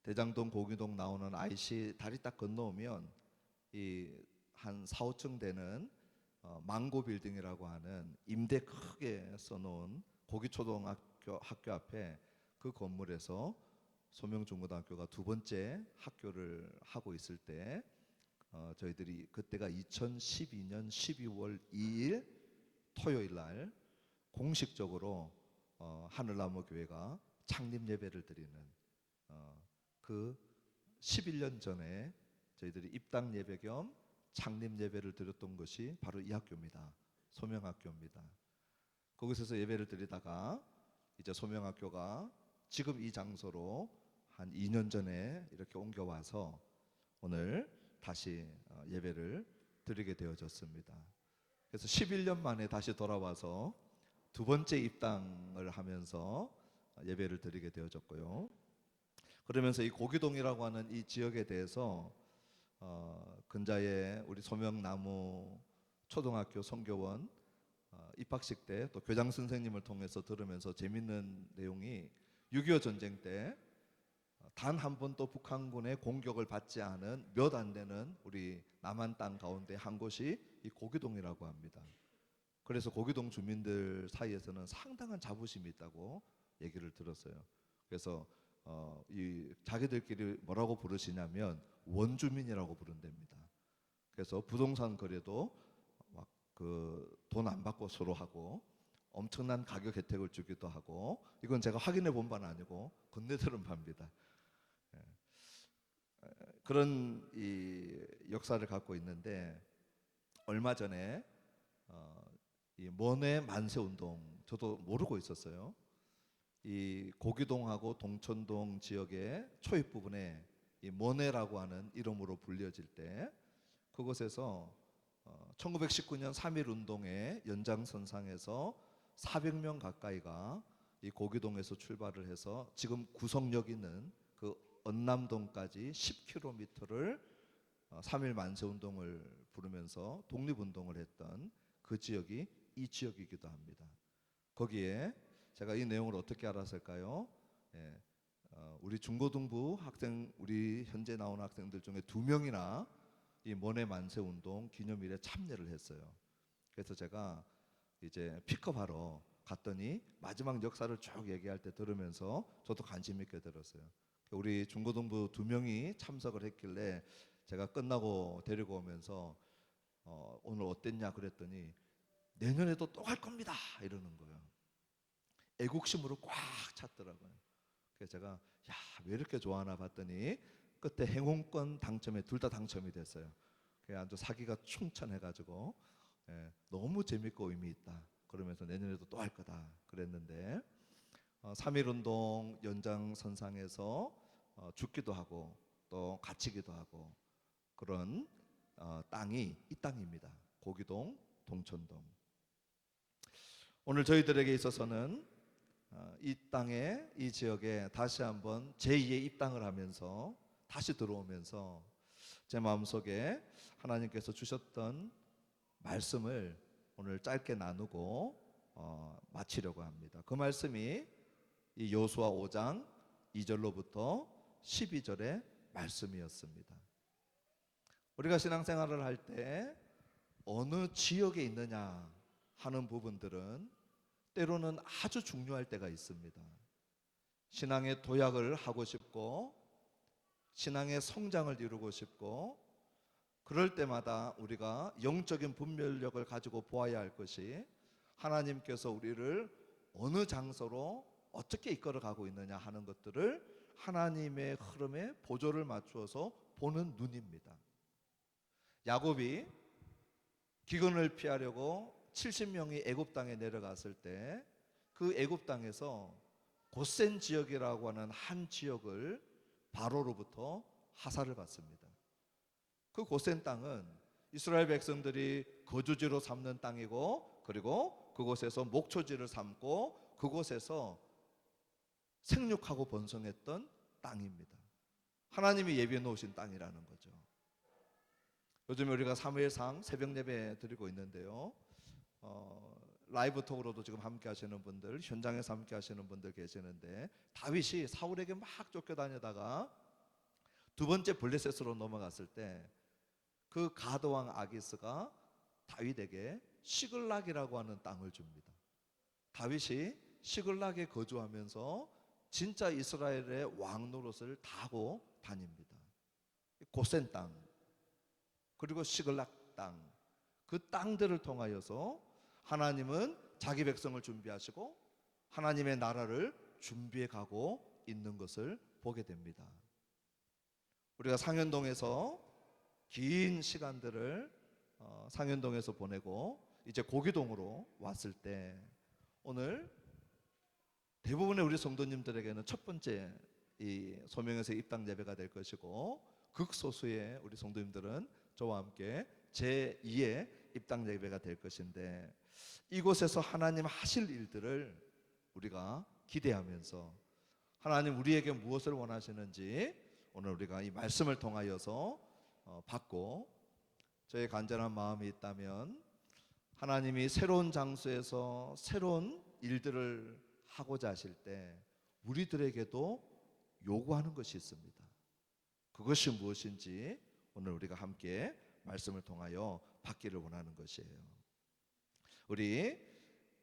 대장동 고기동 나오는 IC 다리 딱 건너오면 이 한 4, 5층 되는 망고 빌딩이라고 하는 임대 크게 써놓은 고기초등학교 학교 앞에 그 건물에서 소명중고등학교가 두 번째 학교를 하고 있을 때 저희들이 그때가 2012년 12월 2일 토요일 날 공식적으로 하늘나무 교회가 창립 예배를 드리는 그 11년 전에 저희들이 입당 예배 겸 창립 예배를 드렸던 것이 바로 이 학교입니다. 소명학교입니다. 거기서 예배를 드리다가 이제 소명학교가 지금 이 장소로 한 2년 전에 이렇게 옮겨와서 오늘 다시 예배를 드리게 되어졌습니다. 그래서 11년 만에 다시 돌아와서 두 번째 입당을 하면서 예배를 드리게 되어졌고요. 그러면서 이 고기동이라고 하는 이 지역에 대해서 근자에 우리 소명나무 초등학교 선교원 입학식 때 또 교장 선생님을 통해서 들으면서 재밌는 내용이 6.25 전쟁 때 단 한 번도 북한군의 공격을 받지 않은 몇 안 되는 우리 남한 땅 가운데 한 곳이 이 고기동이라고 합니다. 그래서 고기동 주민들 사이에서는 상당한 자부심이 있다고 얘기를 들었어요. 그래서 이 자기들끼리 뭐라고 부르시냐면 원주민이라고 부른답니다. 그래서 부동산 거래도 막 그 돈 안 받고 서로 하고 엄청난 가격 혜택을 주기도 하고, 이건 제가 확인해 본 바는 아니고 건네들은 바입니다. 그런 이 역사를 갖고 있는데 얼마 전에 이 mon의 만세 운동 저도 모르고 있었어요. 이 고기동하고 동천동 지역의 초입 부분에 이 mon의라고 하는 이름으로 불려질 때 그곳에서 1919년 3.1 운동의 연장선상에서 400명 가까이가 이 고기동에서 출발을 해서 지금 구성역 있는 그 언남동까지 10km를 3.1 만세 운동을 부르면서 독립운동을 했던 그 지역이 이 지역이기도 합니다. 거기에 제가 이 내용을 어떻게 알았을까요? 우리 중고등부 학생, 우리 현재 나온 학생들 중에 2명이나 이 mon의 만세 운동 기념일에 참여를 했어요. 그래서 제가 이제 픽업하러 갔더니 마지막 역사를 쭉 얘기할 때 들으면서 저도 관심 있게 들었어요. 우리 중고등부 2명이 참석을 했길래 제가 끝나고 데리고 오면서 오늘 어땠냐 그랬더니 내년에도 또 갈 겁니다 이러는 거예요. 애국심으로 꽉 찼더라고요. 그래서 제가 야, 왜 이렇게 좋아하나 봤더니 그때 행운권 당첨에 둘 다 당첨이 됐어요. 그래 아주 사기가 충천해가지고 너무 재밌고 의미 있다. 그러면서 내년에도 또 할 거다 그랬는데 3.1 운동 연장선상에서 죽기도 하고 또 갇히기도 하고 그런 땅이 이 땅입니다. 고기동, 동천동. 오늘 저희들에게 있어서는 이 땅에, 이 지역에 다시 한번 제2의 입당을 하면서 다시 들어오면서 제 마음속에 하나님께서 주셨던 말씀을 오늘 짧게 나누고 마치려고 합니다. 그 말씀이 이 여호수아 5장 2절로부터 12절의 말씀이었습니다. 우리가 신앙생활을 할 때 어느 지역에 있느냐 하는 부분들은 때로는 아주 중요할 때가 있습니다. 신앙의 도약을 하고 싶고 신앙의 성장을 이루고 싶고 그럴 때마다 우리가 영적인 분별력을 가지고 보아야 할 것이 하나님께서 우리를 어느 장소로 어떻게 이끌어 가고 있느냐 하는 것들을 하나님의 흐름에 보조를 맞추어서 보는 눈입니다. 야곱이 기근을 피하려고 70명이 애굽 땅에 내려갔을 때 그 애굽 땅에서 고센 지역이라고 하는 한 지역을 바로로부터 하사를 받습니다. 그 고센 땅은 이스라엘 백성들이 거주지로 삼는 땅이고 그리고 그곳에서 목초지를 삼고 그곳에서 생육하고 번성했던 땅입니다. 하나님이 예비해 놓으신 땅이라는 거죠. 요즘 우리가 사무엘상 새벽 예배 드리고 있는데요. 라이브 톡으로도 지금 함께 하시는 분들, 현장에서 함께 하시는 분들 계시는데 다윗이 사울에게 막 쫓겨다니다가 두 번째 블레셋으로 넘어갔을 때 그 가드왕 아기스가 다윗에게 시글락이라고 하는 땅을 줍니다. 다윗이 시글락에 거주하면서 진짜 이스라엘의 왕 노릇을 다 하고 다닙니다. 고센 땅, 그리고 시글락 땅, 그 땅들을 통하여서 하나님은 자기 백성을 준비하시고 하나님의 나라를 준비해 가고 있는 것을 보게 됩니다. 우리가 상현동에서 긴 시간들을 상현동에서 보내고 이제 고기동으로 왔을 때 오늘 대부분의 우리 성도님들에게는 첫 번째 이 소명에서 입당 예배가 될 것이고, 극소수의 우리 성도님들은 저와 함께 제2의 입당 예배가 될 것인데, 이곳에서 하나님 하실 일들을 우리가 기대하면서 하나님 우리에게 무엇을 원하시는지 오늘 우리가 이 말씀을 통하여서 받고, 저의 간절한 마음이 있다면 하나님이 새로운 장소에서 새로운 일들을 하고자 하실 때 우리들에게도 요구하는 것이 있습니다. 그것이 무엇인지 오늘 우리가 함께 말씀을 통하여 받기를 원하는 것이에요. 우리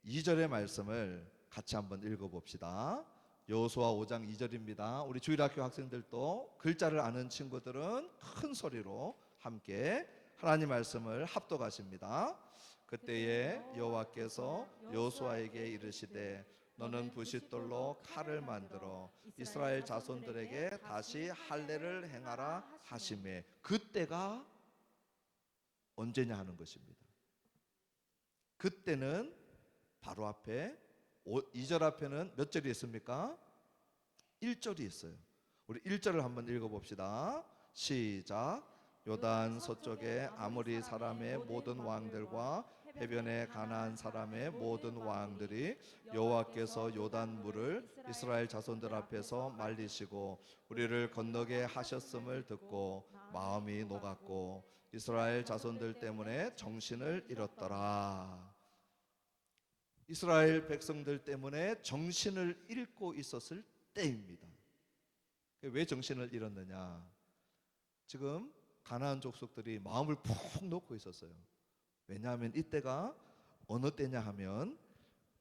2절의 말씀을 같이 한번 읽어봅시다. 여호수아 5장 2절입니다. 우리 주일학교 학생들도 글자를 아는 친구들은 큰 소리로 함께 하나님 말씀을 합독하십니다. 그때에 여호와께서 여호수아에게 이르시되 너는 부싯돌로 칼을 만들어 이스라엘 자손들에게 다시 할례를 행하라 하시매. 그때가 언제냐 하는 것입니다. 그때는 바로 앞에 2절 앞에는 몇 절이 있습니까? 1절이 있어요. 우리 1절을 한번 읽어봅시다. 시작. 요단 서쪽의 아모리 사람의 모든 왕들과 해변의 가나안 사람의 모든 왕들이 여호와께서 요단 물을 이스라엘 자손들 앞에서 말리시고 우리를 건너게 하셨음을 듣고 마음이 녹았고 이스라엘 자손들 때문에 정신을 잃었더라. 이스라엘 백성들 때문에 정신을 잃고 있었을 때입니다. 왜 정신을 잃었느냐? 지금 가나안 족속들이 마음을 푹 놓고 있었어요. 왜냐하면 이때가 어느 때냐 하면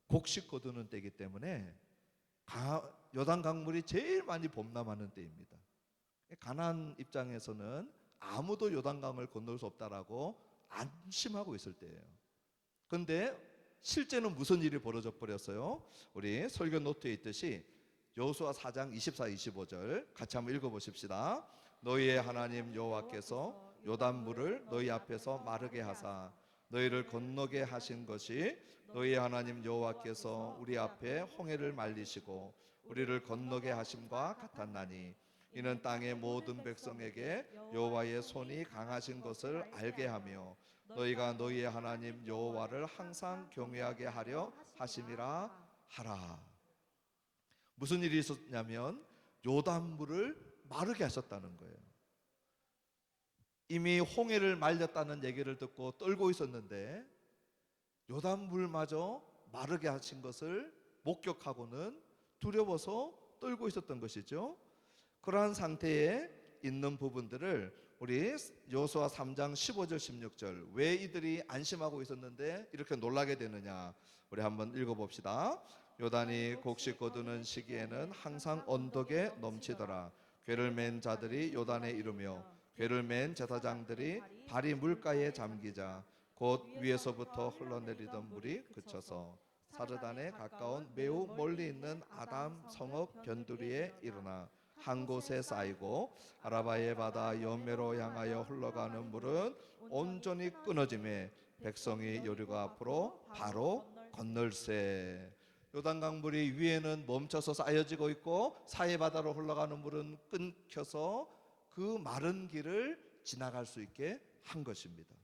곡식 거두는 때이기 때문에 요단 강물이 제일 많이 범람하는 때입니다. 가나안 입장에서는 아무도 요단강을 건널 수 없다라고 안심하고 있을 때예요. 그런데 실제는 무슨 일이 벌어져 버렸어요? 우리 설교 노트에 있듯이 여호수아 4장 24, 25절 같이 한번 읽어보십시다. 너희의 하나님 여호와께서 요단물을 너희 앞에서 마르게 하사 너희를 건너게 하신 것이 너희의 하나님 여호와께서 우리 앞에 홍해를 말리시고 우리를 건너게 하심과 같았나니 이는 땅의 모든 백성에게 여호와의 손이 강하신 것을 알게 하며 너희가 너희의 하나님 여호와를 항상 경외하게 하려 하심이라 하라. 무슨 일이 있었냐면 요단물을 마르게 하셨다는 거예요. 이미 홍해를 말렸다는 얘기를 듣고 떨고 있었는데 요단물마저 마르게 하신 것을 목격하고는 두려워서 떨고 있었던 것이죠. 그러한 상태에 있는 부분들을 우리 여호수아 3장 15절 16절, 왜 이들이 안심하고 있었는데 이렇게 놀라게 되느냐, 우리 한번 읽어봅시다. 요단이 곡식 거두는 시기에는 항상 언덕에 넘치더라. 궤를 맨 자들이 요단에 이르며 궤를 맨 제사장들이 발이 물가에 잠기자 곧 위에서부터 흘러내리던 물이 그쳐서 사르단에 가까운 매우 멀리 있는 아담 성읍 변두리에 일어나 한 곳에 쌓이고 아라바의 바다 연매로 향하여 흘러가는 물은 온전히 끊어짐에 백성이 여리고 앞으로 바로 건널세. 요단강 물이 위에는 멈춰서 쌓여지고 있고 사해 바다로 흘러가는 물은 끊겨서 그 마른 길을 지나갈 수 있게 한 것입니다.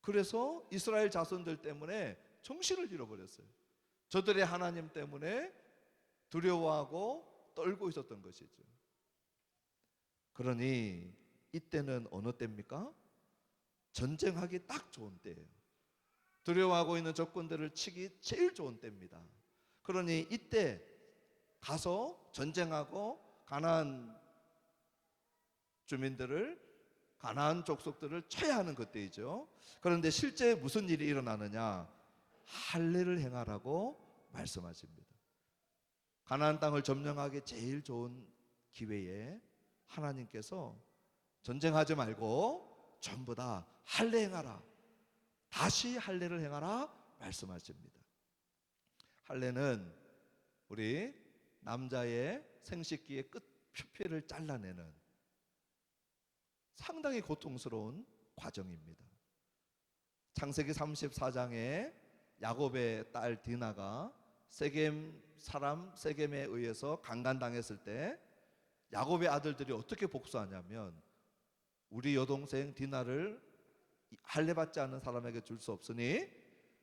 그래서 이스라엘 자손들 때문에 정신을 잃어버렸어요. 저들의 하나님 때문에 두려워하고 떨고 있었던 것이죠. 그러니 이때는 어느 때입니까? 전쟁하기 딱 좋은 때예요. 두려워하고 있는 적군들을 치기 제일 좋은 때입니다. 그러니 이때 가서 전쟁하고 가나안 주민들을, 가나안 족속들을 쳐야 하는 그때이죠. 그런데 실제 무슨 일이 일어나느냐? 할례를 행하라고 말씀하십니다. 가나안 땅을 점령하기 제일 좋은 기회에 하나님께서 전쟁하지 말고 전부 다 할례 행하라, 다시 할례를 행하라 말씀하십니다. 할례는 우리 남자의 생식기의 끝 표피를 잘라내는 상당히 고통스러운 과정입니다. 창세기 34장에 야곱의 딸 디나가 세겜에 의해서 강간당했을 때 야곱의 아들들이 어떻게 복수하냐면, 우리 여동생 디나를 할례 받지 않은 사람에게 줄 수 없으니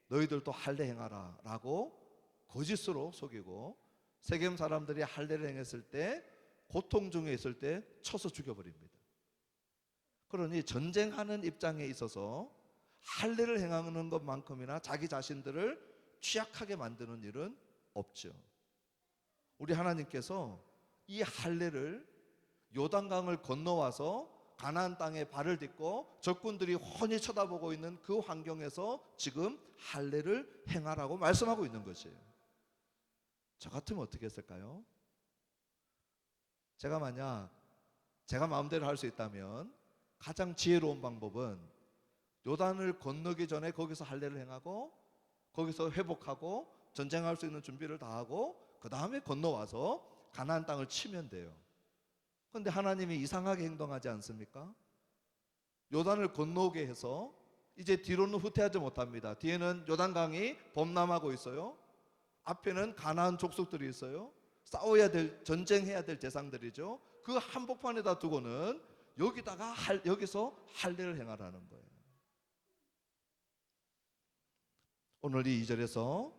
너희들도 할례 행하라 라고 거짓으로 속이고, 세겜 사람들이 할례를 행했을 때, 고통 중에 있을 때 쳐서 죽여버립니다. 그러니 전쟁하는 입장에 있어서 할례를 행하는 것만큼이나 자기 자신들을 취약하게 만드는 일은 없죠. 우리 하나님께서 이 할례를 요단강을 건너와서 가나안 땅에 발을 딛고 적군들이 훤히 쳐다보고 있는 그 환경에서 지금 할례를 행하라고 말씀하고 있는 것이에요. 저 같으면 어떻게 했을까요? 제가 만약 제가 마음대로 할 수 있다면 가장 지혜로운 방법은 요단을 건너기 전에 거기서 할례를 행하고, 거기서 회복하고 전쟁할 수 있는 준비를 다 하고, 그 다음에 건너와서 가나안 땅을 치면 돼요. 그런데 하나님이 이상하게 행동하지 않습니까? 요단을 건너오게 해서 이제 뒤로는 후퇴하지 못합니다. 뒤에는 요단강이 범람하고 있어요. 앞에는 가나안 족속들이 있어요. 싸워야 될, 전쟁해야 될 대상들이죠. 그 한복판에다 두고는 여기서 할례를 행하라는 거예요. 오늘 이 2절에서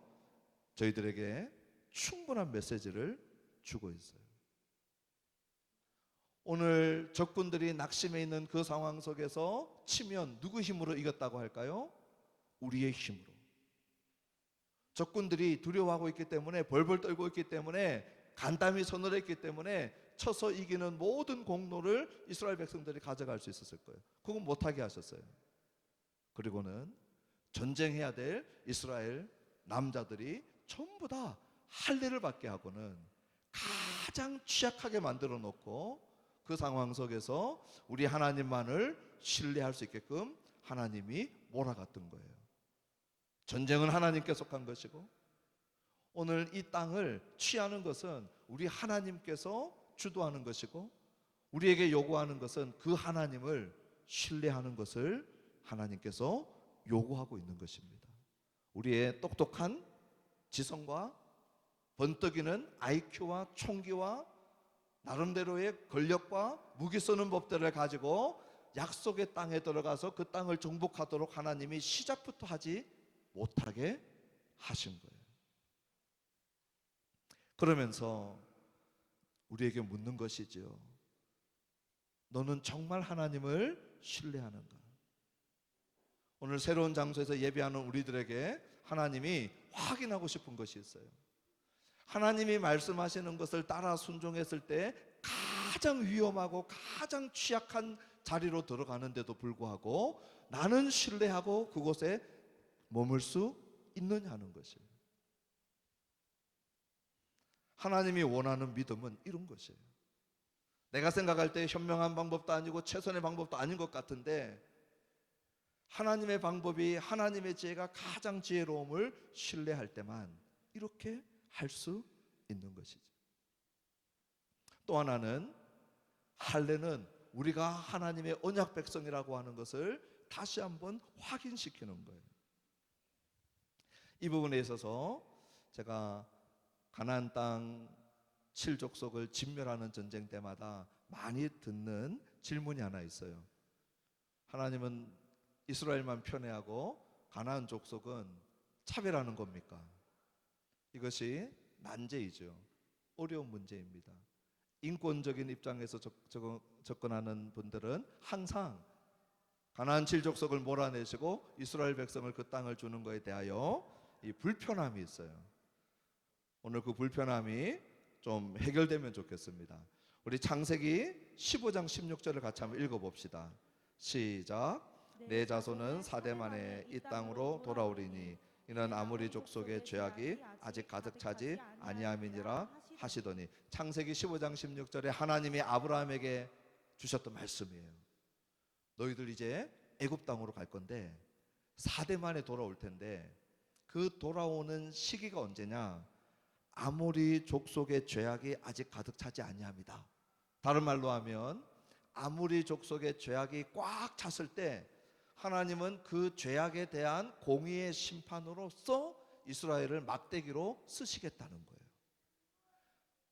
저희들에게 충분한 메시지를 주고 있어요. 오늘 적군들이 낙심해 있는 그 상황 속에서 치면 누구 힘으로 이겼다고 할까요? 우리의 힘으로. 적군들이 두려워하고 있기 때문에, 벌벌 떨고 있기 때문에, 간담이 서늘했기 때문에 쳐서 이기는 모든 공로를 이스라엘 백성들이 가져갈 수 있었을 거예요. 그건 못하게 하셨어요. 그리고는 전쟁해야 될 이스라엘 남자들이 전부 다 할례를 받게 하고는 가장 취약하게 만들어 놓고, 그 상황 속에서 우리 하나님만을 신뢰할 수 있게끔 하나님이 몰아갔던 거예요. 전쟁은 하나님께 속한 것이고, 오늘 이 땅을 취하는 것은 우리 하나님께서 주도하는 것이고, 우리에게 요구하는 것은 그 하나님을 신뢰하는 것을 하나님께서 요구하고 있는 것입니다. 우리의 똑똑한 지성과 번뜩이는 IQ와 총기와 나름대로의 권력과 무기 쓰는 법들을 가지고 약속의 땅에 들어가서 그 땅을 정복하도록 하나님이 시작부터 하지 못하게 하신 거예요. 그러면서 우리에게 묻는 것이지요. 너는 정말 하나님을 신뢰하는가? 오늘 새로운 장소에서 예배하는 우리들에게 하나님이 확인하고 싶은 것이 있어요. 하나님이 말씀하시는 것을 따라 순종했을 때 가장 위험하고 가장 취약한 자리로 들어가는데도 불구하고 나는 신뢰하고 그곳에 머물 수 있느냐 하는 것이에요. 하나님이 원하는 믿음은 이런 것이에요. 내가 생각할 때 현명한 방법도 아니고 최선의 방법도 아닌 것 같은데, 하나님의 방법이, 하나님의 지혜가 가장 지혜로움을 신뢰할 때만 이렇게 할 수 있는 것이죠. 또 하나는, 할례는 우리가 하나님의 언약 백성이라고 하는 것을 다시 한번 확인시키는 거예요. 이 부분에 있어서 제가 가나안 땅 7족속을 진멸하는 전쟁 때마다 많이 듣는 질문이 하나 있어요. 하나님은 이스라엘만 편애하고 가나안 족속은 차별하는 겁니까? 이것이 난제이죠. 어려운 문제입니다. 인권적인 입장에서 접근하는 분들은 항상 가나안 7족속을 몰아내시고 이스라엘 백성을 그 땅을 주는 것에 대하여 이 불편함이 있어요. 오늘 그 불편함이 좀 해결되면 좋겠습니다. 우리 창세기 15장 16절을 같이 한번 읽어봅시다. 시작. 내 자손은 사대 만에 이 땅으로 돌아오리니 이는 아모리 족속의 죄악이 아직 가득 차지 아니함이니라 하시더니, 창세기 15장 16절에 하나님이 아브라함에게 주셨던 말씀이에요. 너희들 이제 애굽 땅으로 갈 건데 4대 만에 돌아올 텐데 그 돌아오는 시기가 언제냐? 아모리 족속의 죄악이 아직 가득 차지 아니함이다. 다른 말로 하면 아모리 족속의 죄악이 꽉 찼을 때 하나님은 그 죄악에 대한 공의의 심판으로서 이스라엘을 막대기로 쓰시겠다는 거예요.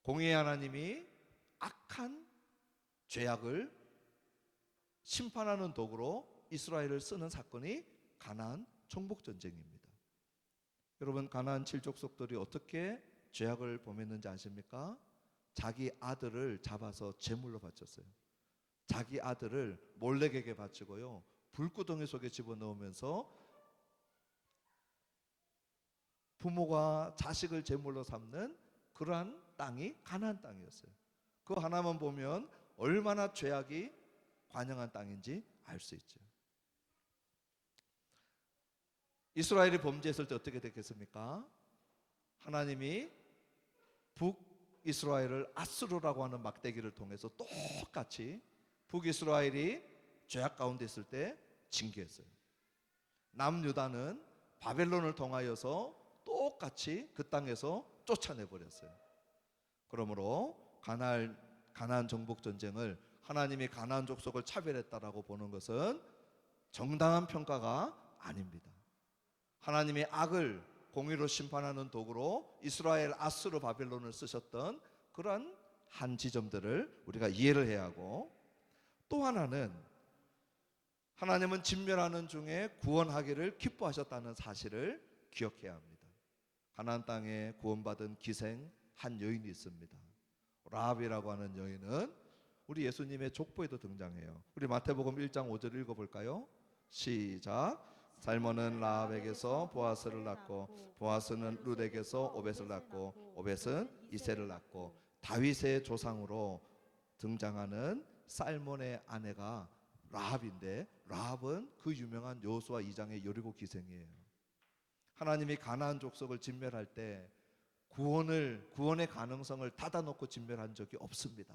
공의의 하나님이 악한 죄악을 심판하는 도구로 이스라엘을 쓰는 사건이 가나안 정복 전쟁입니다. 여러분, 가나안 7족속들이 어떻게 죄악을 범했는지 아십니까? 자기 아들을 잡아서 제물로 바쳤어요. 자기 아들을 몰렉에게 바치고요, 불구덩이 속에 집어넣으면서 부모가 자식을 제물로 삼는 그러한 땅이 가나안 땅이었어요. 그 하나만 보면 얼마나 죄악이 관영한 땅인지 알 수 있죠. 이스라엘이 범죄했을 때 어떻게 됐겠습니까? 하나님이 북이스라엘을 아수르라고 하는 막대기를 통해서 똑같이 북이스라엘이 죄악 가운데 있을 때 징계했어요. 남유다는 바벨론을 통하여서 똑같이 그 땅에서 쫓아내버렸어요. 그러므로 가나안 정복 전쟁을 하나님이 가나안 족속을 차별했다라고 보는 것은 정당한 평가가 아닙니다. 하나님이 악을 공의로 심판하는 도구로 이스라엘 아수르 바벨론을 쓰셨던 그러한 한 지점들을 우리가 이해를 해야 하고, 또 하나는 하나님은 진멸하는 중에 구원하기를 기뻐하셨다는 사실을 기억해야 합니다. 가나안 땅에 구원받은 기생 한 여인이 있습니다. 라합이라고 하는 여인은 우리 예수님의 족보에도 등장해요. 우리 마태복음 1장 5절 읽어볼까요? 시작. 살몬은 라합에게서 보아스를 낳고 보아스는 룻에게서 오벳을 낳고 오벳은 이새를 낳고, 다윗의 조상으로 등장하는 살몬의 아내가 라합인데, 라합은 그 유명한 여호수아 2장의 여리고 기생이에요. 하나님이 가나안 족속을 진멸할 때 구원의 가능성을 닫아놓고 진멸한 적이 없습니다.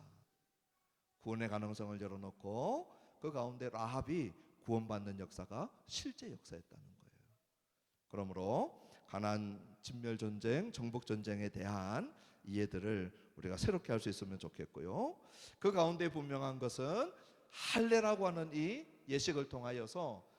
구원의 가능성을 열어놓고 그 가운데 라합이 구원받는 역사가 실제 역사였다는 거예요. 그러므로 가나안 진멸 전쟁, 정복 전쟁에 대한 이해들을 우리가 새롭게 할 수 있으면 좋겠고요. 그 가운데 분명한 것은 할례라고 하는 이 예식을 통하여서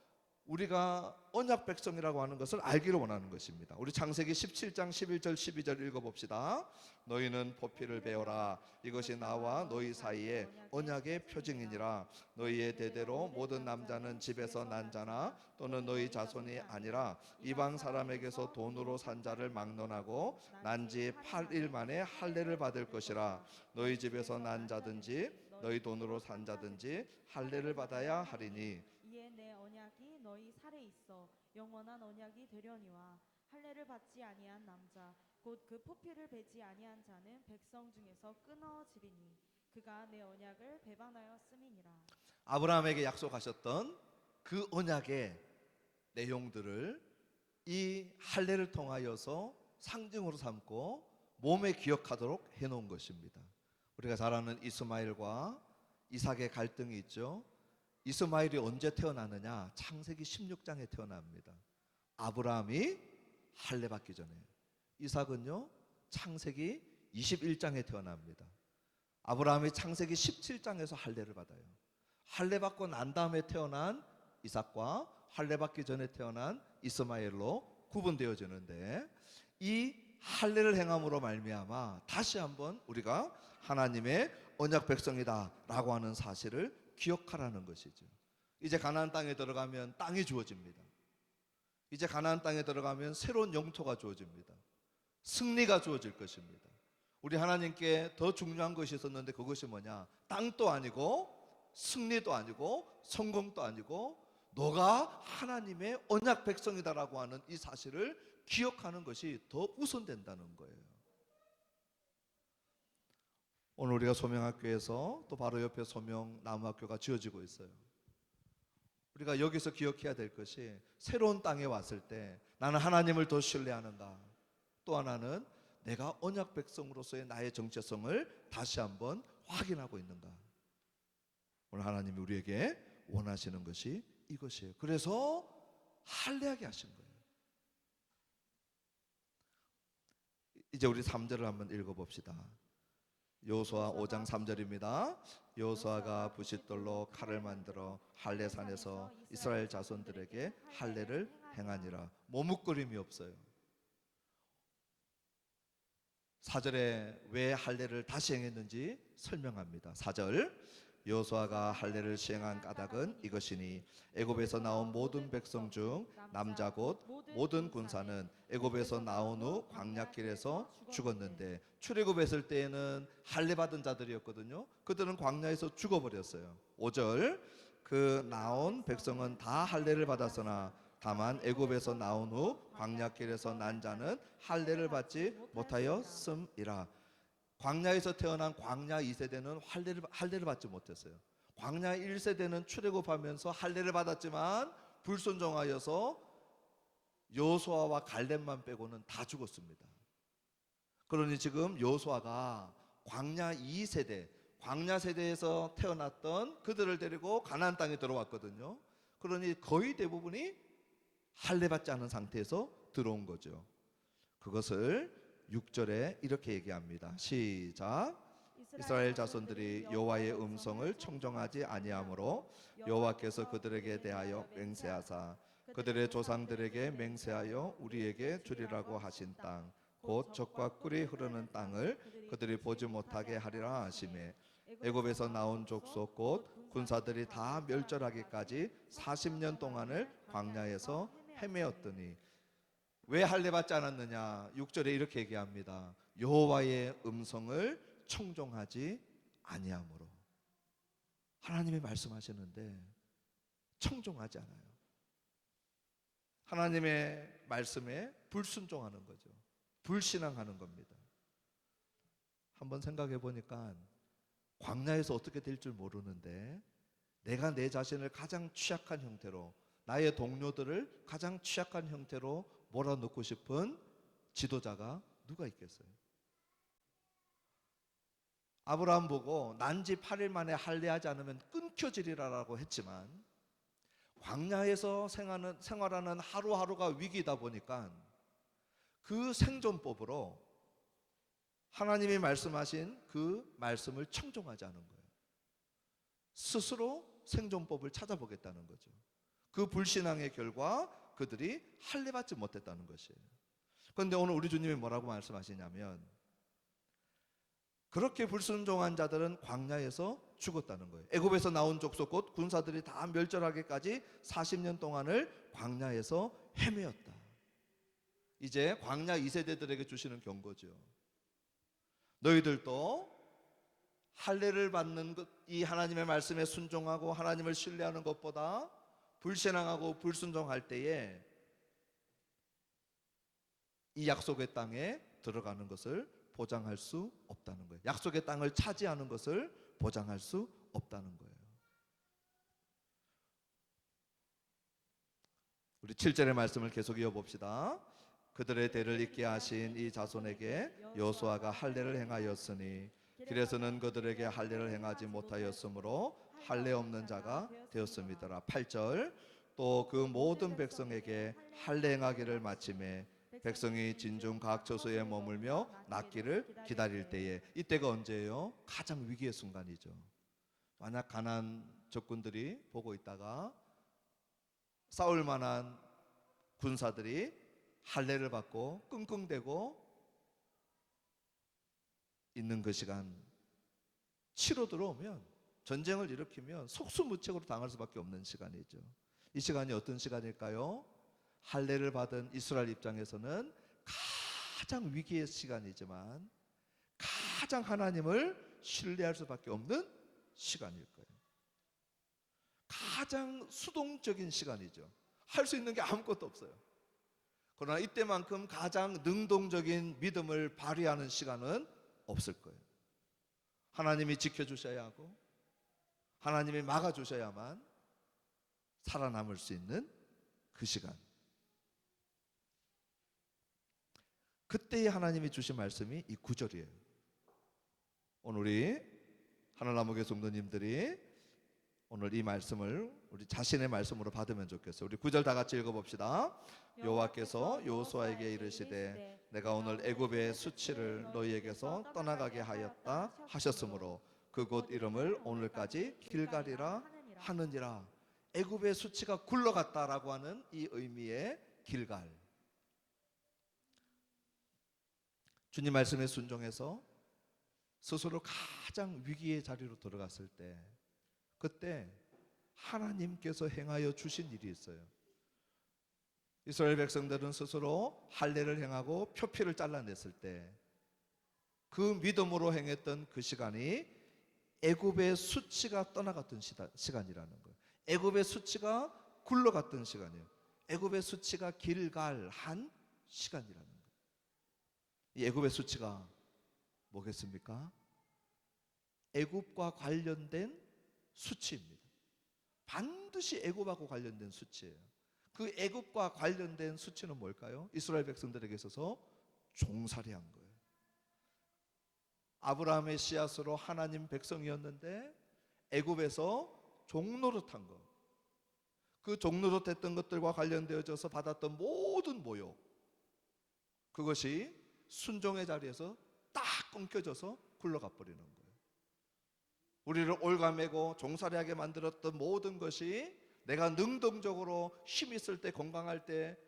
우리가 언약 백성이라고 하는 것을 알기를 원하는 것입니다. 우리 창세기 17장 11절 12절 읽어봅시다. 너희는 포피를 베어라. 이것이 나와 너희 사이에 언약의 표징이니라. 너희의 대대로 모든 남자는 집에서 난 자나 또는 너희 자손이 아니라 이방 사람에게서 돈으로 산 자를 막론하고 난 지 8일 만에 할례를 받을 것이라. 너희 집에서 난 자든지 너희 돈으로 산 자든지 할례를 받아야 하리니. 이에 내 언약이 너희 살에 있어 영원한 언약이 되려니와 할례를 받지 아니한 남자 곧 그 포피를 베지 아니한 자는 백성 중에서 끊어지리니 그가 내 언약을 배반하였음이니라. 아브라함에게 약속하셨던 그 언약의 내용들을 이 할례를 통하여서 상징으로 삼고 몸에 기억하도록 해놓은 것입니다. 우리가 잘 아는 이스마엘과 이삭의 갈등이 있죠. 이스마엘이 언제 태어나느냐? 창세기 16장에 태어납니다. 아브라함이 할례 받기 전에. 이삭은요, 창세기 21장에 태어납니다. 아브라함이 창세기 17장에서 할례를 받아요. 할례 받고 난 다음에 태어난 이삭과 할례 받기 전에 태어난 이스마엘로 구분되어지는데, 이 할례를 행함으로 말미암아 다시 한번 우리가 하나님의 언약 백성이다라고 하는 사실을 기억하라는 것이죠. 이제 가나안 땅에 들어가면 땅이 주어집니다. 이제 가나안 땅에 들어가면 새로운 영토가 주어집니다. 승리가 주어질 것입니다. 우리 하나님께 더 중요한 것이 있었는데 그것이 뭐냐? 땅도 아니고 승리도 아니고 성공도 아니고 너가 하나님의 언약 백성이다라고 하는 이 사실을 기억하는 것이 더 우선된다는 거예요. 오늘 우리가 소명학교에서 또 바로 옆에 소명나무학교가 지어지고 있어요. 우리가 여기서 기억해야 될 것이 새로운 땅에 왔을 때 나는 하나님을 더 신뢰하는가, 또 하나는 내가 언약 백성으로서의 나의 정체성을 다시 한번 확인하고 있는가. 오늘 하나님이 우리에게 원하시는 것이 이것이에요. 그래서 할례하게 하신 거예요. 이제 우리 3절을 한번 읽어봅시다. 여호수아 5장 3절입니다. 여호수아가 부싯돌로 칼을 만들어 할례산에서 이스라엘 자손들에게 할례를 행하니라. 머뭇거림이 없어요. 4절에 왜 할례를 다시 행했는지 설명합니다. 4절, 여호수아가 할례를 시행한 까닭은 이것이니 애굽에서 나온 모든 백성 중 남자 곧 모든 군사는 애굽에서 나온 후 광야길에서 죽었는데, 출애굽했을 때에는 할례 받은 자들이었거든요. 그들은 광야에서 죽어버렸어요. 5절, 그 나온 백성은 다 할례를 받았으나 다만 애굽에서 나온 후 광야길에서 난 자는 할례를 받지 못하였음이라. 광야에서 태어난 광야 2세대는 할례를 받지 못했어요. 광야 1세대는 출애굽하면서 할례를 받았지만 불순종하여서 여호수아와 갈렙만 빼고는 다 죽었습니다. 그러니 지금 여호수아가 광야 2세대, 광야 세대에서 태어났던 그들을 데리고 가나안 땅에 들어왔거든요. 그러니 거의 대부분이 할례 받지 않은 상태에서 들어온 거죠. 그것을 6절에 이렇게 얘기합니다. 시작. 이스라엘 자손들이 여호와의 음성을 청종하지 아니하므로 여호와께서 그들에게 대하여 맹세하사 그들의 조상들에게 맹세하여 우리에게 주리라고 하신 땅 곧 젖과 꿀이 흐르는 땅을 그들이 보지 못하게 하리라 하시매, 애굽에서 나온 족속 곧 군사들이 다 멸절하기까지 40년 동안을 광야에서 헤매었더니. 왜 할례 받지 않았느냐? 6절에 이렇게 얘기합니다. 여호와의 음성을 청종하지 아니하므로. 하나님이 말씀하시는데 청종하지 않아요. 하나님의 말씀에 불순종하는 거죠. 불신앙하는 겁니다. 한번 생각해 보니까 광야에서 어떻게 될 줄 모르는데 내가 내 자신을 가장 취약한 형태로, 나의 동료들을 가장 취약한 형태로 몰아넣고 싶은 지도자가 누가 있겠어요? 아브라함 보고 난지 8일 만에 할례하지 않으면 끊겨지리라고 했지만 광야에서 생활하는 하루하루가 위기다 보니까 그 생존법으로 하나님이 말씀하신 그 말씀을 청종하지 않은 거예요. 스스로 생존법을 찾아보겠다는 거죠. 그 불신앙의 결과 그들이 할례 받지 못했다는 것이에요. 그런데 오늘 우리 주님이 뭐라고 말씀하시냐면 그렇게 불순종한 자들은 광야에서 죽었다는 거예요. 애굽에서 나온 족속 곧 군사들이 다 멸절하기까지 40년 동안을 광야에서 헤매었다. 이제 광야 2세대들에게 주시는 경고죠. 너희들도 할례를 받는 것, 이 하나님의 말씀에 순종하고 하나님을 신뢰하는 것보다 불신앙하고 불순종할 때에 이 약속의 땅에 들어가는 것을 보장할 수 없다는 거예요. 약속의 땅을 차지하는 것을 보장할 수 없다는 거예요. 우리 7절의 말씀을 계속 이어봅시다. 그들의 대를 잇게 하신 이 자손에게 여호수아가 할례를 행하였으니 길에서는 그들에게 할례를 행하지 못하였으므로 할례 없는 자가 되었음이더라. 8절, 또 그 모든 백성에게 할례 행하기를 마침에 백성이 진중 각 처소에 머물며 낫기를 기다릴 때에. 이때가 언제예요? 가장 위기의 순간이죠. 만약 가나안 적군들이 보고 있다가 싸울 만한 군사들이 할례를 받고 끙끙대고 있는 그 시간, 치러 들어오면, 전쟁을 일으키면 속수무책으로 당할 수밖에 없는 시간이죠. 이 시간이 어떤 시간일까요? 할례를 받은 이스라엘 입장에서는 가장 위기의 시간이지만 가장 하나님을 신뢰할 수밖에 없는 시간일 거예요. 가장 수동적인 시간이죠. 할 수 있는 게 아무것도 없어요. 그러나 이때만큼 가장 능동적인 믿음을 발휘하는 시간은 없을 거예요. 하나님이 지켜주셔야 하고 하나님이 막아주셔야만 살아남을 수 있는 그 시간, 그때에 하나님이 주신 말씀이 이 9절이에요. 오늘 우리 하늘나무교회 성도님들이 오늘 이 말씀을 우리 자신의 말씀으로 받으면 좋겠어요. 우리 9절 다 같이 읽어봅시다. 여호와께서 여호수아에게 이르시되 내가 오늘 애굽의 수치를 너희에게서 떠나가게 하였다 하셨으므로 그곳 이름을 오늘까지 길갈이라 하느니라. 애굽의 수치가 굴러갔다라고 하는 이 의미의 길갈. 주님 말씀에 순종해서 스스로 가장 위기의 자리로 들어갔을 때, 그때 하나님께서 행하여 주신 일이 있어요. 이스라엘 백성들은 스스로 할례를 행하고 표피를 잘라냈을 때 그 믿음으로 행했던 그 시간이 애굽의 수치가 떠나갔던 시간이라는 거예요. 애굽의 수치가 굴러갔던 시간이에요. 애굽의 수치가 길갈한 시간이라는 거예요. 이 애굽의 수치가 뭐겠습니까? 애굽과 관련된 수치입니다. 반드시 애굽하고 관련된 수치예요. 그 애굽과 관련된 수치는 뭘까요? 이스라엘 백성들에게 있어서 종살이한 거예요. 아브라함의 씨앗으로 하나님 백성이었는데 애굽에서 종노릇한 것, 그 종노릇했던 것들과 관련되어져서 받았던 모든 모욕, 그것이 순종의 자리에서 딱 끊겨져서 굴러가 버리는 거예요. 우리를 올가매고 종살이하게 만들었던 모든 것이 내가 능동적으로 힘 있을 때, 건강할 때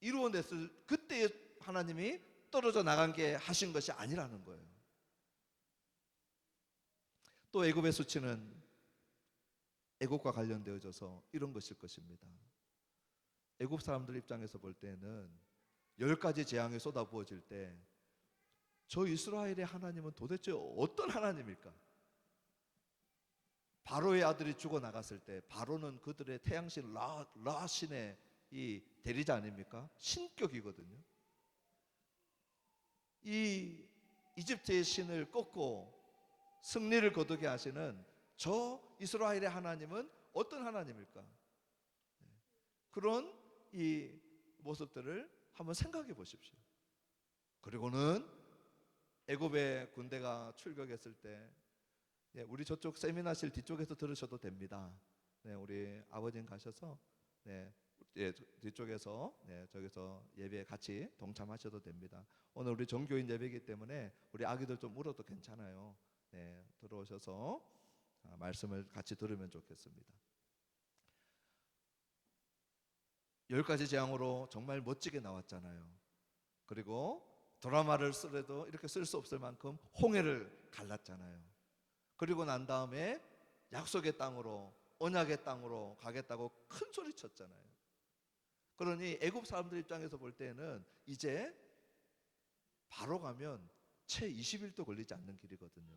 이루어냈을 그때에 하나님이 떨어져 나간 게 하신 것이 아니라는 거예요. 또 애굽의 수치는 애굽과 관련되어져서 이런 것일 것입니다. 애굽 사람들 입장에서 볼 때는 10가지 재앙이 쏟아부어질 때 저 이스라엘의 하나님은 도대체 어떤 하나님일까? 바로의 아들이 죽어나갔을 때, 바로는 그들의 태양신 라 신의 이 대리자 아닙니까? 신격이거든요. 이 이집트의 신을 꺾고 승리를 거두게 하시는 저 이스라엘의 하나님은 어떤 하나님일까? 그런 이 모습들을 한번 생각해 보십시오. 그리고는 애굽의 군대가 출격했을 때, 우리 저쪽 세미나실 뒤쪽에서 들으셔도 됩니다. 우리 아버님 가셔서 뒤쪽에서 저기서 예배에 같이 동참하셔도 됩니다. 오늘 우리 종교인 예배이기 때문에 우리 아기들 좀 울어도 괜찮아요. 들어오셔서 말씀을 같이 들으면 좋겠습니다. 10가지 재앙으로 정말 멋지게 나왔잖아요. 그리고 드라마를 쓰래도 이렇게 쓸 수 없을 만큼 홍해를 갈랐잖아요. 그리고 난 다음에 약속의 땅으로, 언약의 땅으로 가겠다고 큰 소리 쳤잖아요. 그러니 애굽 사람들 입장에서 볼 때는 이제 바로 가면 채 20일도 걸리지 않는 길이거든요.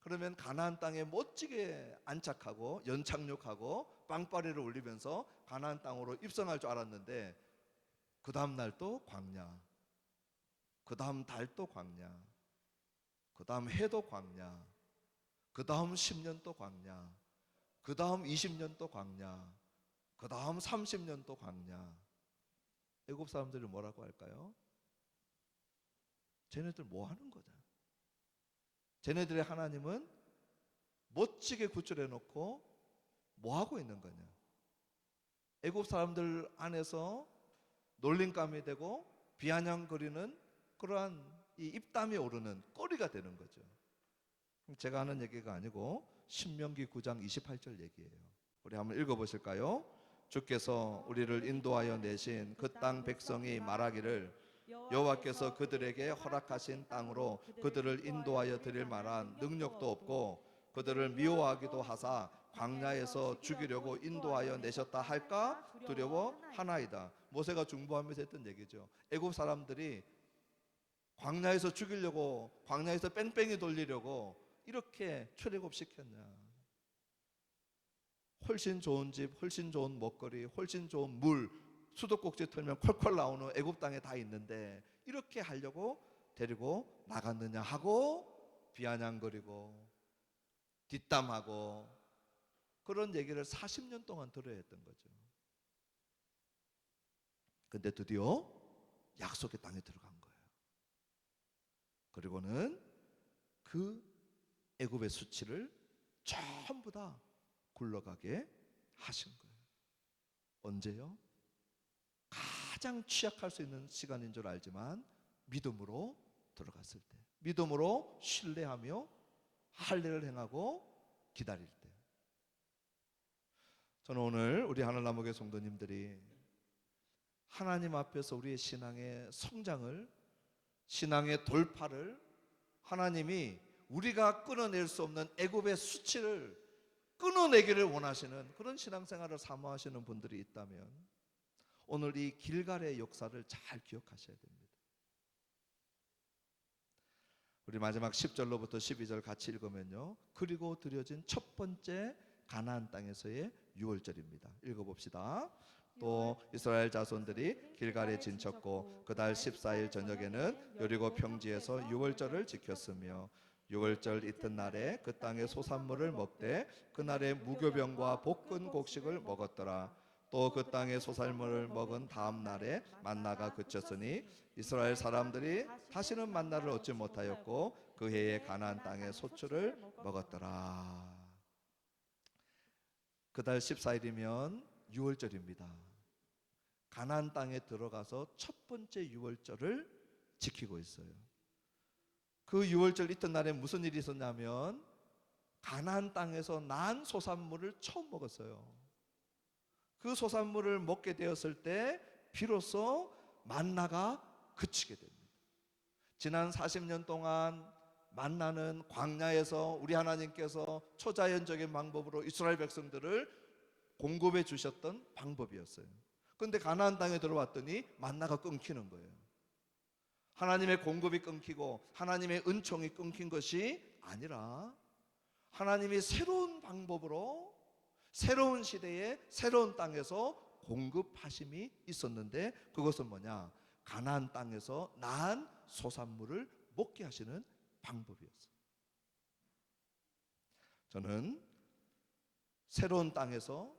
그러면 가나안 땅에 멋지게 안착하고 연착륙하고 빵빠레를 올리면서 가나안 땅으로 입성할 줄 알았는데 그 다음 날 또 광야, 그 다음 달 또 광야, 그 다음 해도 광야, 그 다음 10년 또 광야, 그 다음 20년 또 광야, 그 다음 30년 또 광야. 애굽 사람들이 뭐라고 할까요? 쟤네들 뭐 하는 거냐? 쟤네들의 하나님은 멋지게 구출해 놓고 뭐 하고 있는 거냐? 애굽 사람들 안에서 놀림감이 되고 비아냥거리는 그러한 이 입담이 오르는 꼬리가 되는 거죠. 제가 하는 얘기가 아니고 신명기 9장 28절 얘기예요. 우리 한번 읽어보실까요? 주께서 우리를 인도하여 내신 그 땅 백성이 말하기를 여호와께서 그들에게 허락하신 땅으로 그들을 인도하여 드릴 만한 능력도 없고 그들을 미워하기도 하사 광야에서 죽이려고 인도하여 내셨다 할까 두려워하나이다. 모세가 중보하면서 했던 얘기죠. 애굽 사람들이 광야에서 죽이려고, 광야에서 뺑뺑이 돌리려고 이렇게 출애굽시켰냐? 훨씬 좋은 집, 훨씬 좋은 먹거리, 훨씬 좋은 물, 수도꼭지 털면 콸콸 나오는 애굽 땅에 다 있는데 이렇게 하려고 데리고 나갔느냐 하고 비아냥거리고 뒷담하고 그런 얘기를 40년 동안 들어야 했던 거죠. 근데 드디어 약속의 땅에 들어간 거예요. 그리고는 그 애굽의 수치를 전부 다 굴러가게 하신 거예요. 언제요? 가장 취약할 수 있는 시간인 줄 알지만 믿음으로 들어갔을 때, 믿음으로 신뢰하며 할례를 행하고 기다릴 때. 저는 오늘 우리 하늘나무교회 성도님들이 하나님 앞에서 우리의 신앙의 성장을, 신앙의 돌파를, 하나님이 우리가 끊어낼 수 없는 애굽의 수치를 끊어내기를 원하시는 그런 신앙생활을 사모하시는 분들이 있다면 오늘 이 길갈의 역사를 잘 기억하셔야 됩니다. 우리 마지막 10절로부터 12절 같이 읽으면요, 그리고 드려진 첫 번째 가나안 땅에서의 유월절입니다. 읽어봅시다. 또 이스라엘 자손들이 길갈에 진쳤고 그달 14일 저녁에는 여리고 평지에서 유월절을 지켰으며 유월절 이튿날에 그 땅의 소산물을 먹되 그날에 무교병과 볶은 곡식을 먹었더라. 또 그 땅의 소산물을 먹은 다음 날에 만나가 그쳤으니 이스라엘 사람들이 다시는 만나를 얻지 못하였고 그 해에 가나안 땅의 소출을 먹었더라. 그달 14일이면 유월절입니다. 가나안 땅에 들어가서 첫 번째 유월절을 지키고 있어요. 그 유월절 이튿날에 무슨 일이 있었냐면 가나안 땅에서 난 소산물을 처음 먹었어요. 그 소산물을 먹게 되었을 때 비로소 만나가 그치게 됩니다. 지난 40년 동안 만나는 광야에서 우리 하나님께서 초자연적인 방법으로 이스라엘 백성들을 공급해 주셨던 방법이었어요. 그런데 가나안 땅에 들어왔더니 만나가 끊기는 거예요. 하나님의 공급이 끊기고 하나님의 은총이 끊긴 것이 아니라 하나님이 새로운 방법으로 새로운 시대에 새로운 땅에서 공급하심이 있었는데 그것은 뭐냐? 가나안 땅에서 난 소산물을 먹게 하시는 방법이었어요. 저는 새로운 땅에서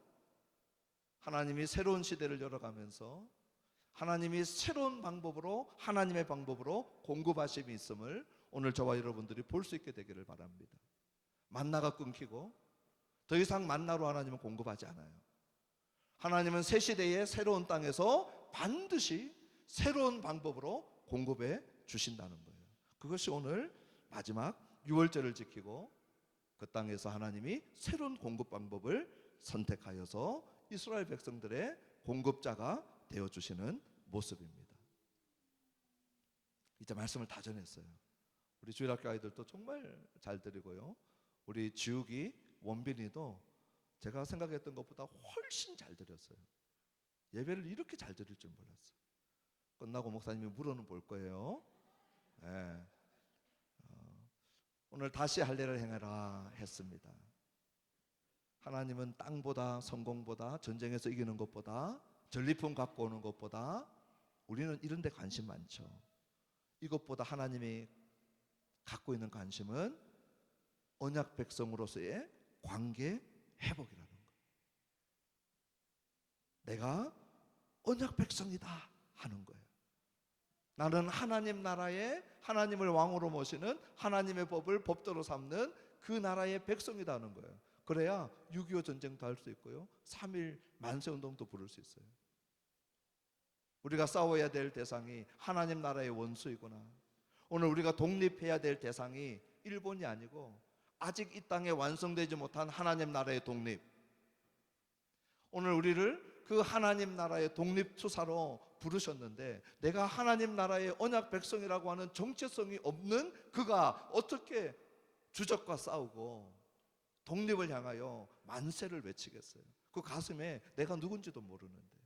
하나님이 새로운 시대를 열어가면서 하나님이 새로운 방법으로 하나님의 방법으로 공급하심이 있음을 오늘 저와 여러분들이 볼 수 있게 되기를 바랍니다. 만나가 끊기고 더 이상 만나로 하나님은 공급하지 않아요. 하나님은 새 시대의 새로운 땅에서 반드시 새로운 방법으로 공급해 주신다는 거예요. 그것이 오늘 마지막 유월절을 지키고 그 땅에서 하나님이 새로운 공급 방법을 선택하여서 이스라엘 백성들의 공급자가 되어주시는 모습입니다. 이제 말씀을 다 전했어요. 우리 주일학교 아이들도 정말 잘 들리고요. 우리 지욱이, 원빈이도 제가 생각했던 것보다 훨씬 잘 들었어요. 예배를 이렇게 잘 들을 줄 몰랐어요. 끝나고 목사님이 물어는 볼 거예요. 네. 오늘 다시 할례를 행하라 했습니다. 하나님은 땅보다 성공보다 전쟁에서 이기는 것보다 전리품 갖고 오는 것보다 우리는 이런 데 관심 많죠. 이것보다 하나님이 갖고 있는 관심은 언약 백성으로서의 관계 회복이라는 거예요. 내가 언약 백성이다 하는 거예요. 나는 하나님 나라에 하나님을 왕으로 모시는 하나님의 법을 법도로 삼는 그 나라의 백성이다 하는 거예요. 그래야 6.25 전쟁도 할 수 있고요, 3.1 만세운동도 부를 수 있어요. 우리가 싸워야 될 대상이 하나님 나라의 원수이구나. 오늘 우리가 독립해야 될 대상이 일본이 아니고 아직 이 땅에 완성되지 못한 하나님 나라의 독립. 오늘 우리를 그 하나님 나라의 독립투사로 부르셨는데 내가 하나님 나라의 언약 백성이라고 하는 정체성이 없는 그가 어떻게 주적과 싸우고 독립을 향하여 만세를 외치겠어요? 그 가슴에 내가 누군지도 모르는데.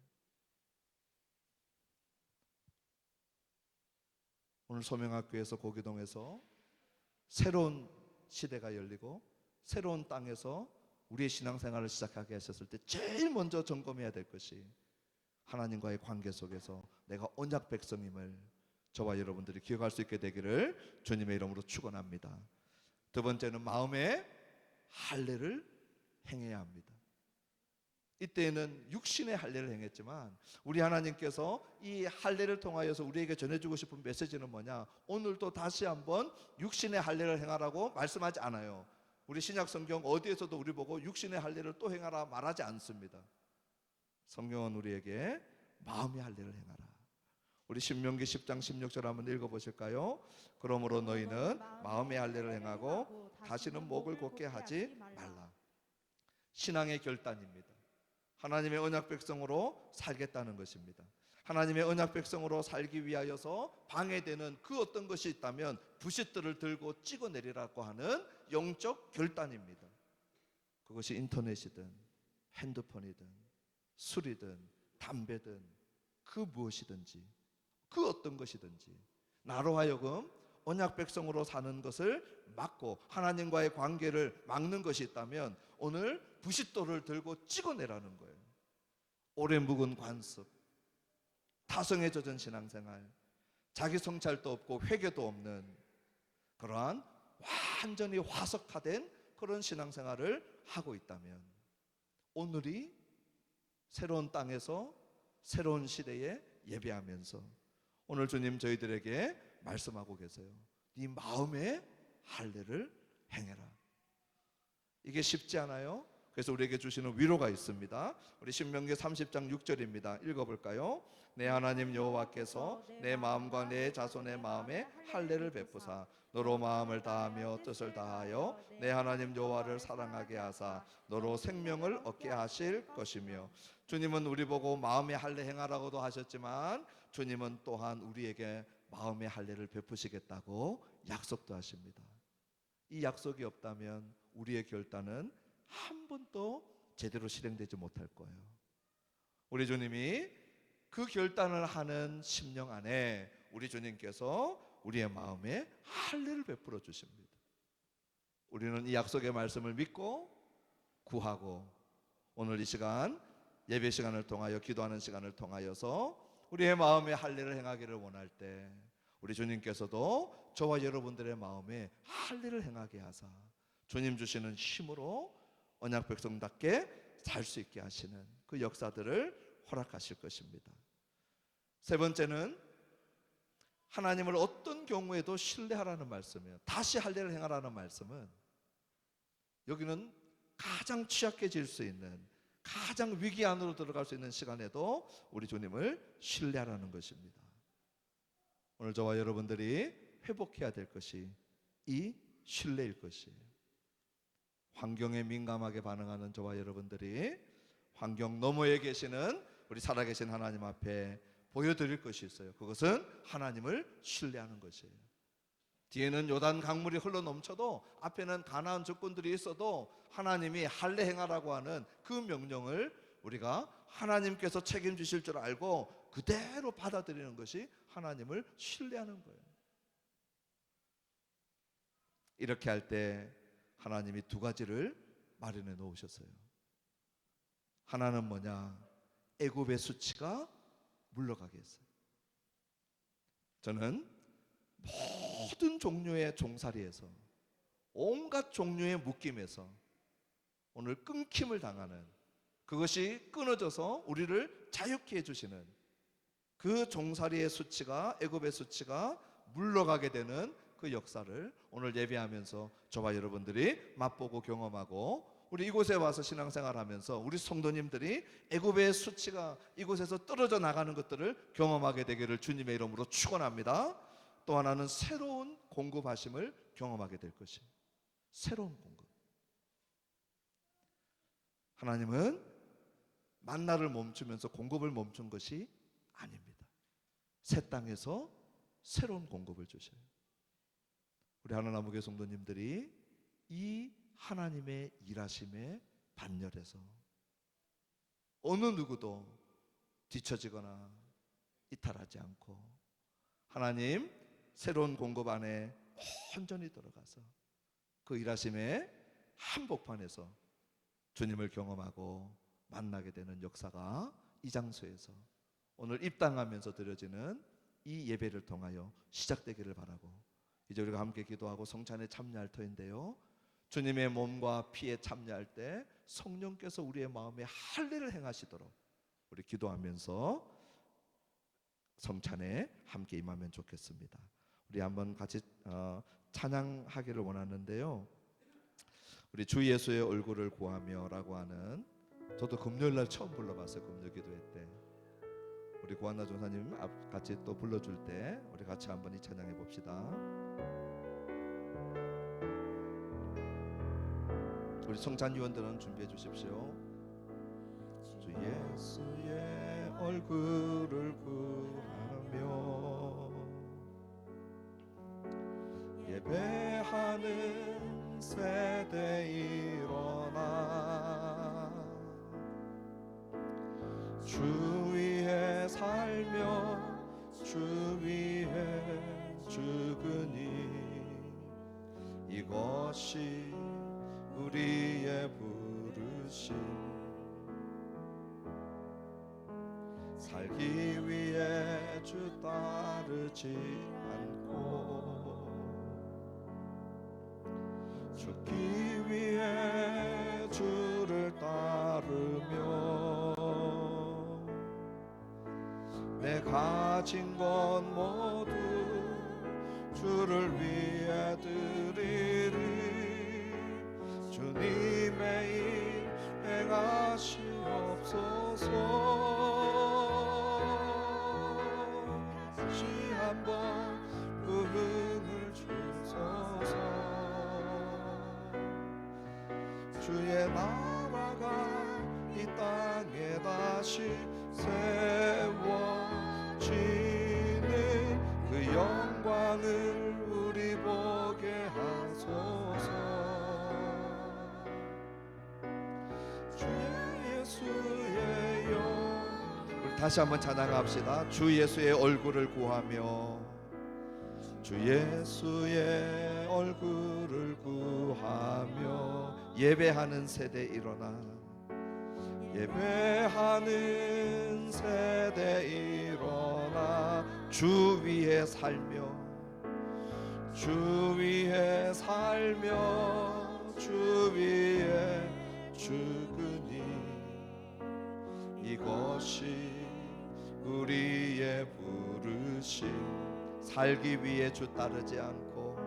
오늘 소명학교에서 고기동에서 새로운 시대가 열리고 새로운 땅에서 우리의 신앙생활을 시작하게 하셨을 때 제일 먼저 점검해야 될 것이 하나님과의 관계 속에서 내가 언약 백성임을 저와 여러분들이 기억할 수 있게 되기를 주님의 이름으로 축원합니다. 두 번째는 마음의 할례를 행해야 합니다. 이때에는 육신의 할례를 행했지만 우리 하나님께서 이 할례를 통하여서 우리에게 전해주고 싶은 메시지는 뭐냐? 오늘도 다시 한번 육신의 할례를 행하라고 말씀하지 않아요. 우리 신약 성경 어디에서도 우리 보고 육신의 할례를 또 행하라 말하지 않습니다. 성경은 우리에게 마음의 할례를 행하라. 우리 신명기 10장 16절 한번 읽어보실까요? 그러므로 너희는 마음의 할례를 행하고 다시는 목을 곧게 하지 말라. 신앙의 결단입니다. 하나님의 언약 백성으로 살겠다는 것입니다. 하나님의 언약 백성으로 살기 위하여서 방해되는 그 어떤 것이 있다면 부싯돌을 들고 찍어내리라고 하는 영적 결단입니다. 그것이 인터넷이든 핸드폰이든 술이든 담배든 그 무엇이든지 그 어떤 것이든지 나로 하여금 언약 백성으로 사는 것을 막고 하나님과의 관계를 막는 것이 있다면 오늘 부싯돌을 들고 찍어내라는 거예요. 오래 묵은 관습, 타성에 젖은 신앙생활, 자기 성찰도 없고 회개도 없는 그러한 완전히 화석화된 그런 신앙생활을 하고 있다면 오늘이 새로운 땅에서 새로운 시대에 예배하면서 오늘 주님 저희들에게 말씀하고 계세요. 네 마음의 할례를 행해라. 이게 쉽지 않아요. 그래서 우리에게 주시는 위로가 있습니다. 우리 신명기 30장 6절입니다. 읽어볼까요? 내 하나님 여호와께서 내 마음과 내 자손의 마음에 할례를 베푸사 너로 마음을 다하며 뜻을 다하여 내 하나님 여호와를 사랑하게 하사 너로 생명을 얻게 하실 것이며, 주님은 우리 보고 마음의 할례 행하라고도 하셨지만 주님은 또한 우리에게 마음의 할례를 베푸시겠다고 약속도 하십니다. 이 약속이 없다면 우리의 결단은 한 번도 제대로 실행되지 못할 거예요. 우리 주님이 그 결단을 하는 심령 안에 우리 주님께서 우리의 마음에 할례를 베풀어 주십니다. 우리는 이 약속의 말씀을 믿고 구하고 오늘 이 시간 예배 시간을 통하여 기도하는 시간을 통하여서 우리의 마음에 할례를 행하기를 원할 때 우리 주님께서도 저와 여러분들의 마음에 할례를 행하게 하사 주님 주시는 힘으로 언약 백성답게 살 수 있게 하시는 그 역사들을 허락하실 것입니다. 세 번째는 하나님을 어떤 경우에도 신뢰하라는 말씀이에요. 다시 할례를 행하라는 말씀은 여기는 가장 취약해질 수 있는 가장 위기 안으로 들어갈 수 있는 시간에도 우리 주님을 신뢰하라는 것입니다. 오늘 저와 여러분들이 회복해야 될 것이 이 신뢰일 것이에요. 환경에 민감하게 반응하는 저와 여러분들이 환경 너머에 계시는 우리 살아계신 하나님 앞에 보여드릴 것이 있어요. 그것은 하나님을 신뢰하는 것이에요. 뒤에는 요단 강물이 흘러 넘쳐도 앞에는 가나안 적군들이 있어도 하나님이 할례 행하라고 하는 그 명령을 우리가 하나님께서 책임지실 줄 알고 그대로 받아들이는 것이 하나님을 신뢰하는 거예요. 이렇게 할 때 하나님이 두 가지를 마련해 놓으셨어요. 하나는 뭐냐? 애굽의 수치가 물러가게 했어요. 저는 모든 종류의 종살이에서 온갖 종류의 묶임에서 오늘 끊김을 당하는 그것이 끊어져서 우리를 자유케 해주시는 그 종살이의 수치가 애굽의 수치가 물러가게 되는 그 역사를 오늘 예배하면서 저와 여러분들이 맛보고 경험하고 우리 이곳에 와서 신앙생활하면서 우리 성도님들이 애굽의 수치가 이곳에서 떨어져 나가는 것들을 경험하게 되기를 주님의 이름으로 축원합니다. 또 하나는 새로운 공급하심을 경험하게 될 것입니다. 새로운 공급. 하나님은 만나를 멈추면서 공급을 멈춘 것이 아닙니다. 새 땅에서 새로운 공급을 주셔요. 우리 하나나무교회 성도님들이 이 하나님의 일하심에 반열해서 어느 누구도 뒤처지거나 이탈하지 않고 하나님 새로운 공급 안에 온전히 들어가서 그 일하심의 한복판에서 주님을 경험하고 만나게 되는 역사가 이 장소에서 오늘 입당하면서 드려지는 이 예배를 통하여 시작되기를 바라고 이제 우리가 함께 기도하고 성찬에 참여할 터인데요, 주님의 몸과 피에 참여할 때 성령께서 우리의 마음에 할례를 행하시도록 우리 기도하면서 성찬에 함께 임하면 좋겠습니다. 우리 한번 같이 찬양하기를 원하는데요, 우리 주 예수의 얼굴을 구하며라고 하는, 저도 금요일날 처음 불러봤어요. 금요기도회 때 우리 고한나 전사님 같이 또 불러줄 때 우리 같이 한번 이 찬양해 봅시다. 우리 성찬위원들은 준비해 주십시오. 주 예수의 얼굴을 구하며 예배하는 세대 일어나 주 위에 살며 주 위에 죽으니 이것이 우리의 부르심. 살기 위해 주 따르지 않고 죽기 위해 주를 따르며 내 가진 것 모두 주를 위해 드리리. 주님의 일 행하시옵소서. 다시 한번 부흥을 주소서. 주의 나라가 이 땅에 다시 세워지는 그 영광을 우리 보게 하소서. 주 예수의 영. 우리 다시 한번 찬양합시다. 주 예수의 얼굴을 구하며 주 예수의 얼굴을 구하며 예배하는 세대 일어나 예배하는 세대 일어나 주 위에 살며 주 위에 살며 주 위에 죽으니 이것이 우리의 부르심. 살기 위해 주 따르지 않고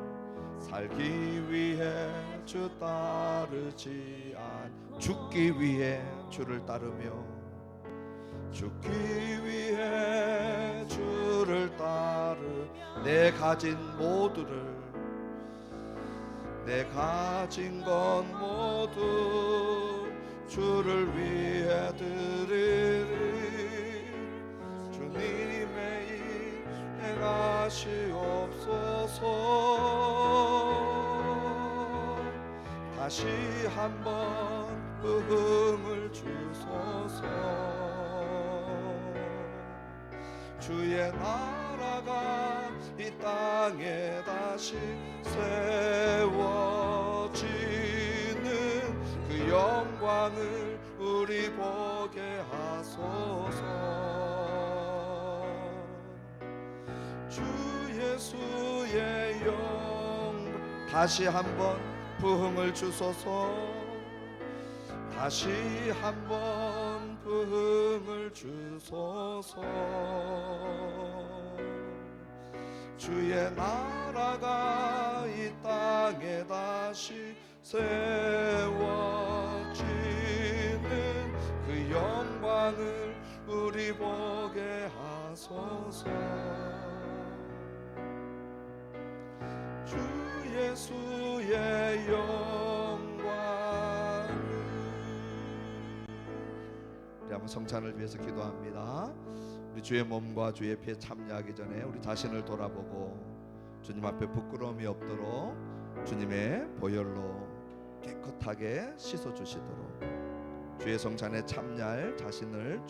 살기 위해 주 따르지 않고 죽기 위해 주를 따르며 죽기 위해 주를 따르 내 가진 모두를 내 가진 것 모두 주를 위해 드리리. 주님의 일 행하시옵소서. 다시 한번 부흥을 주소서. 주의 나라가 이 땅에 다시 세워지는 그 영광을 우리 보게 하소서. 주 예수의 영. 다시 한번 부흥을 주소서. 다시 한번 부흥을 주소서. 주의 나라가 이 땅에 다시 세워지는 그 영광을 우리 보게 하소서. 주 예수의 영광을. 우리 한번 성찬을 위해서 기도합니다. 우리 주의 몸과 주의 피에 참여하기 전에 우리 자신을 돌아보고 주님 앞에 부끄러움이 없도록 주님의 보혈로 깨끗하게 씻어주시도록 주의 성찬에 참여할 자신을